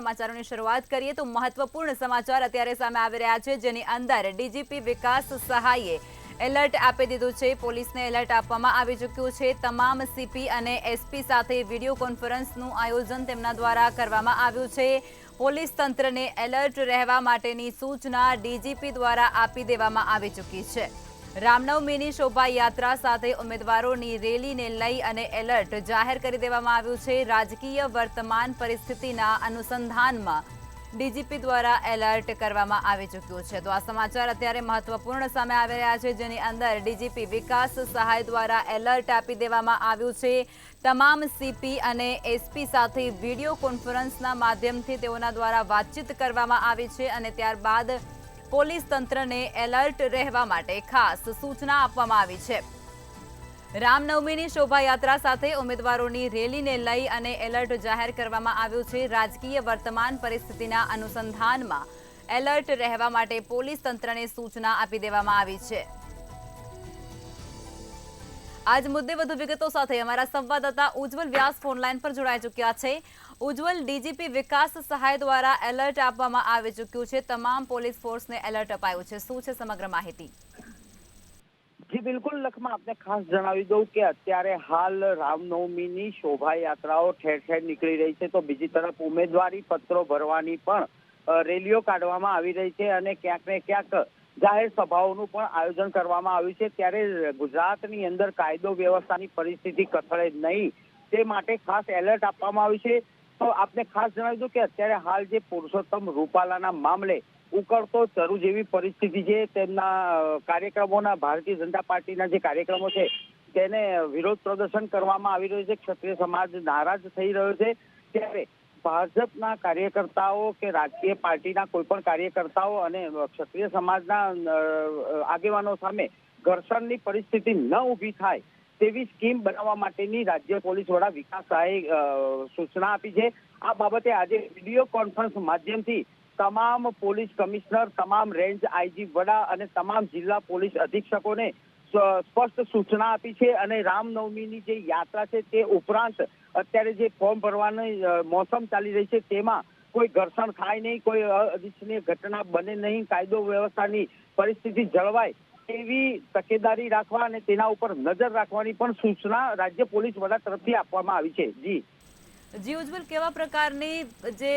સમાચારોની શરૂઆત કરીએ તો મહત્વપૂર્ણ સમાચાર અત્યારે સામે આવી રહ્યા છે, જેની અંદર ડીજીપી વિકાસ સહાયે એલર્ટ આપી દીધું છે। પોલીસને એલર્ટ આપવામાં આવી ચૂક્યું છે। તમામ સીપી અને એસપી સાથે વિડીયો કોન્ફરન્સનું આયોજન તેમના દ્વારા કરવામાં આવ્યું છે। પોલીસ તંત્રને એલર્ટ રહેવા માટેની સૂચના ડીજીપી દ્વારા આપી દેવામાં આવી ચૂકી છે। રામનવમીની શોભાયાત્રા સાથે ઉમેદવારોની રેલીને લઈ અને એલર્ટ જાહેર કરી દેવામાં આવ્યું છે। રાજકીય વર્તમાન પરિસ્થિતિના અનુસંધાનમાં ડીજીપી દ્વારા એલર્ટ કરવામાં આવી ચૂક્યું છે। તો આ સમાચાર અત્યારે મહત્વપૂર્ણ સામે આવી રહ્યા છે, જેની અંદર ડીજીપી વિકાસ સહાય દ્વારા એલર્ટ આપી દેવામાં આવ્યું છે। તમામ સીપી અને એસપી સાથે વિડીયો કોન્ફરન્સના માધ્યમથી તેઓના દ્વારા વાતચીત કરવામાં આવી છે અને ત્યારબાદ પોલીસ તંત્રને એલર્ટ રહેવા માટે ખાસ સૂચના આપવામાં આવી છે। રામનવમીની શોભાયાત્રા સાથે ઉમેદવારોની રેલીને લઈ અને એલર્ટ જાહેર કરવામાં આવ્યું છે। રાજકીય વર્તમાન પરિસ્થિતિના અનુસંધાનમાં એલર્ટ રહેવા માટે પોલીસ તંત્રને સૂચના આપી દેવામાં આવી છે। આજ મુદ્દે વધુ વિગતો સાથે અમારા સંવાદદાતા ઉજ્જવલ વ્યાસ ફોનલાઈન પર જોડાઈ ચૂક્યા છે। ઉજ્જવલ, ડીજીપી વિકાસ સહાય દ્વારા એલર્ટ આપવામાં આવી ચૂક્યું છે, તમામ પોલીસ ફોર્સને એલર્ટ અપાયું છે, શું છે સમગ્ર માહિતી? જી બિલકુલ લખમાં આપને ખાસ જણાવી દઉં કે અત્યારે હાલ રામનવમીની શોભાયાત્રાઓ ઠેર ઠેર નીકળી રહી છે, તો બીજી તરફ ઉમેદવારી પત્રો ભરવાની પણ રેલીઓ કાઢવામાં આવી રહી છે અને ક્યાંક ને ક્યાંક જાહેર સભાઓનું પણ આયોજન કરવામાં આવ્યું છે। ત્યારે ગુજરાતની અંદર કાયદો વ્યવસ્થાની પરિસ્થિતિ કથળે નહીં તે માટે ખાસ એલર્ટ આપવામાં આવ્યું છે। તો આપને ખાસ જણાવી દઉં કે અત્યારે હાલ જે પુરુષોત્તમ રૂપાલાના મામલે ઉકળતો ચરુ જેવી પરિસ્થિતિ છે, તેમના કાર્યક્રમોના ભારતીય જનતા પાર્ટીના જે કાર્યક્રમો છે તેને વિરોધ પ્રદર્શન કરવામાં આવી રહ્યું છે। ક્ષત્રિય સમાજ નારાજ થઈ રહ્યો છે, ત્યારે ભાજપના કાર્યકર્તાઓ કે રાજકીય પાર્ટીના કોઈ પણ કાર્યકર્તાઓ અને ક્ષત્રિય સમાજના આગેવાનો સામે ઘર્ષણની પરિસ્થિતિ ન ઊભી થાય તેવી સ્કીમ બનાવવા માટેની રાજ્ય પોલીસ વડા વિકાસ સહાયે સૂચના આપી છે। આ બાબતે આજે વિડીયો કોન્ફરન્સ માધ્યમથી તમામ પોલીસ કમિશનર, તમામ રેન્જ આઈજી વડા અને તમામ જિલ્લા પોલીસ અધિક્ષકોને સ્પષ્ટ સૂચના આપી છે અને રામનવમીની જે યાત્રા છે તે ઉપરાંત અત્યારે જે ફોર્મ ભરવાની મોસમ ચાલી રહી છે તેમાં કોઈ ઘર્ષણ થાય નહીં, કોઈ અનિચ્છનીય ઘટના બને નહીં, કાયદો વ્યવસ્થાની પરિસ્થિતિ જળવાય એવી તકેદારી રાખવા અને તેના ઉપર નજર રાખવાની પણ સૂચના રાજ્ય પોલીસ વડા તરફથી આપવામાં આવી છે। જી ઉજ્જવલ, કેવા પ્રકારની જે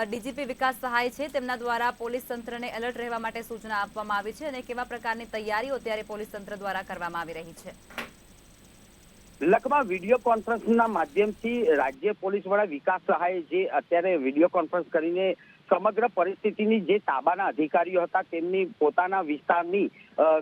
ડીજીપી વિકાસ સહાય છે તેમના દ્વારા પોલીસ તંત્રને એલર્ટ રહેવા માટે સૂચના આપવામાં આવી છે અને કેવા પ્રકારની તૈયારીઓ અત્યારે પોલીસ તંત્ર દ્વારા કરવામાં આવી રહી છે? લખમાં વિડીયો કોન્ફરન્સના માધ્યમથી રાજ્ય પોલીસ વડા વિકાસ સહાયે જે અત્યારે વિડીયો કોન્ફરન્સ કરીને સમગ્ર પરિસ્થિતિની જે તાબાના અધિકારીઓ હતા તેમની પોતાના વિસ્તારની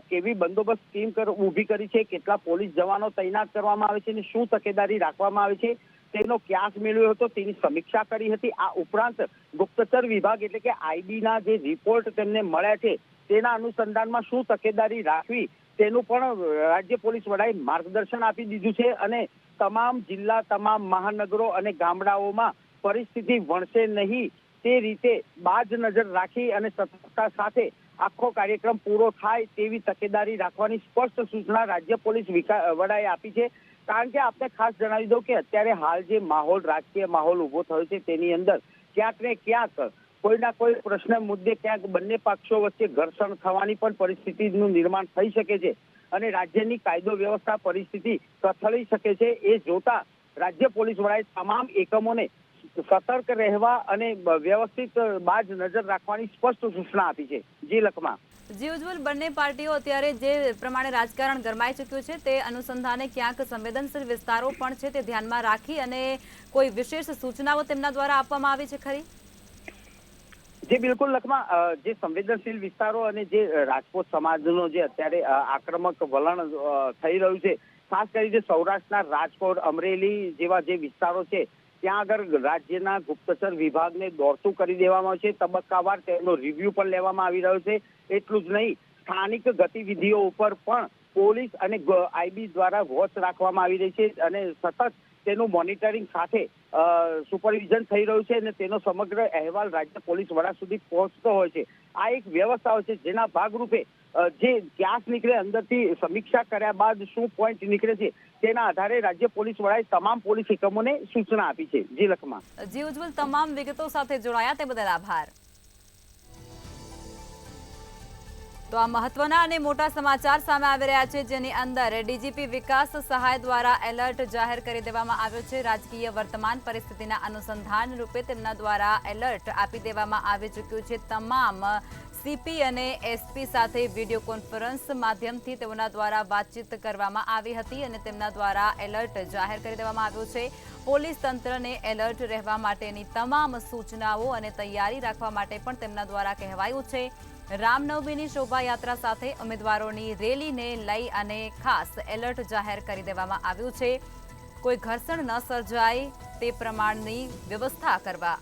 કેવી બંદોબસ્ત સ્કીમ ઊભી કરી છે, કેટલા પોલીસ જવાનો તૈનાત કરવામાં આવે છે અને શું તકેદારી રાખવામાં આવે છે તેનો ક્યાસ મેળવ્યો હતો તેની સમીક્ષા કરી હતી। આ ઉપરાંત ગુપ્તચર વિભાગ એટલે કે આઈબીના જે રિપોર્ટ તેમને મળ્યા છે તેના અનુસંધાનમાં શું તકેદારી રાખવી તેનું પણ રાજ્ય પોલીસ વડાએ માર્ગદર્શન આપી દીધું છે અને તમામ જિલ્લા, તમામ મહાનગરો અને ગામડાઓમાં પરિસ્થિતિ વણસે નહીં તે રીતે બાજ નજર રાખી અને સતર્કતા સાથે આખો કાર્યક્રમ પૂરો થાય તેવી તકેદારી રાખવાની સ્પષ્ટ સૂચના રાજ્ય પોલીસ વડાએ આપી છે। કારણ કે આપણે ખાસ જણાવી દઉં કે અત્યારે હાલ જે માહોલ, રાજકીય માહોલ ઉભો થયો છે તેની અંદર ક્યાંક ને ક્યાંક કોઈના કોઈ પ્રશ્ન મુદ્દે ક્યાંક બંને પક્ષો વચ્ચે ઘર્ષણ થવાની પણ પરિસ્થિતિનું નિર્માણ થઈ શકે છે અને રાજ્યની કાયદો વ્યવસ્થા પરિસ્થિતિ કથળી શકે છે। એ જોતા રાજ્ય પોલીસ વડાએ તમામ એકમોને સતર્ક રહેવા અને વ્યવસ્થિત બાજ નજર રાખવાની સ્પષ્ટ સૂચના આપી છે। જી લખમાં। જી ઉજ્જવલ, બંને પાર્ટીઓ અત્યારે જે પ્રમાણે રાજકારણ ગરમાઈ ચૂક્યું છે તે અનુસંધાને ક્યાંક સંવેદનશીલ વિસ્તારો પણ છે તે ધ્યાનમાં રાખી અને કોઈ વિશેષ સૂચનાઓ તેમના દ્વારા આપવામાં આવી છે ખરી? જી બિલકુલ લખમાં, જે સંવેદનશીલ વિસ્તારો અને જે રાજપૂત સમાજનો જે અત્યારે આક્રમક વલણ થઈ રહ્યું છે, ખાસ કરીને સૌરાષ્ટ્રના રાજકોટ, અમરેલી જેવા જે વિસ્તારો છે ત્યાં આગળ રાજ્યના ગુપ્તચર વિભાગને દોડતું કરી દેવામાં આવે છે। તબક્કાવાર તેનો રિવ્યુ પણ લેવામાં આવી રહ્યો છે। એટલું જ નહીં, સ્થાનિક ગતિવિધિઓ ઉપર પણ પોલીસ અને આઈબી દ્વારા વોચ રાખવામાં આવી રહી છે અને સતત તેનું મોનિટરિંગ સાથે સુપરવિઝન થઈ રહ્યું છે અને તેનો સમગ્ર અહેવાલ રાજ્ય પોલીસ વડા સુધી પહોંચતો હોય છે। આ એક વ્યવસ્થા હોય છે જેના ભાગરૂપે જે ક્યાસ નીકળે અંદરથી સમીક્ષા કર્યા બાદ શું પોઈન્ટ નીકળે છે તેના આધારે રાજ્ય પોલીસ વડાએ તમામ પોલીસ એકમોને સૂચના આપી છે. જી લખમાં. જી ઉજ્જવલ, તમામ વિગતો સાથે જોડાયા તે બદલ આભાર. તો આ મહત્વના અને મોટા સમાચાર સામે આવી રહ્યા છે, જેની અંદર ડીજીપી વિકાસ સહાય દ્વારા એલર્ટ જાહેર કરી દેવામાં આવ્યો છે. રાજકીય વર્તમાન પરિસ્થિતિના અનુસંધાન રૂપે તેમના દ્વારા એલર્ટ આપી દેવામાં આવી ચૂક્યું છે. તમામ સીપી અને એસપી સાથે વિડીયો કોન્ફરન્સ માધ્યમથી તેઓના દ્વારા વાતચીત કરવામાં આવી હતી અને તેમના દ્વારા એલર્ટ જાહેર કરી દેવામાં આવ્યું છે. પોલીસ તંત્રને એલર્ટ રહેવા માટેની તમામ સૂચનાઓ અને તૈયારી રાખવા માટે પણ તેમના દ્વારા કહેવાયું છે. રામનવમીની શોભાયાત્રા સાથે ઉમેદવારોની રેલીને લઈ અને ખાસ એલર્ટ જાહેર કરી દેવામાં આવ્યું છે. કોઈ ઘર્ષણ ન સર્જાય તે પ્રમાણની વ્યવસ્થા કરવા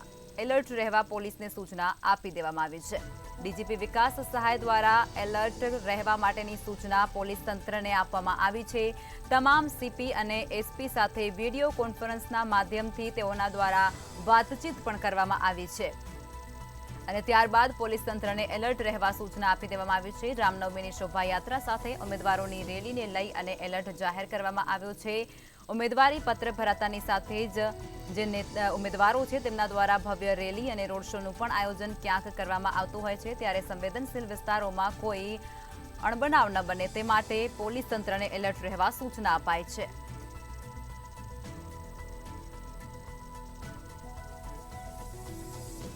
એલર્ટ રહેવા પોલીસને સૂચના આપી દેવામાં આવી છે. ડીજીપી વિકાસ સહાય દ્વારા એલર્ટ રહેવા માટેની સૂચના પોલીસ તંત્રને આપવામાં આવી છે. તમામ સીપી અને એસપી સાથે વિડીયો કોન્ફરન્સના માધ્યમથી તેઓના દ્વારા વાતચીત પણ કરવામાં આવી છે અને ત્યારબાદ પોલીસ તંત્રને એલર્ટ રહેવા સૂચના આપી દેવામાં આવી છે. રામનવમીની શોભાયાત્રા સાથે ઉમેદવારોની રેલીને લઈ અને એલર્ટ જાહેર કરવામાં આવ્યો છે. ઉમેદવારી પત્ર ભરાતાની સાથે જ જે ઉમેદવારો છે તેમના દ્વારા ભવ્ય રેલી અને રોડ શોનું પણ આયોજન ક્યાંક કરવામાં આવતું હોય છે, ત્યારે સંવેદનશીલ વિસ્તારોમાં કોઈ અણબનાવ ન બને તે માટે પોલીસ તંત્રને એલર્ટ રહેવા સૂચના અપાઈ છે.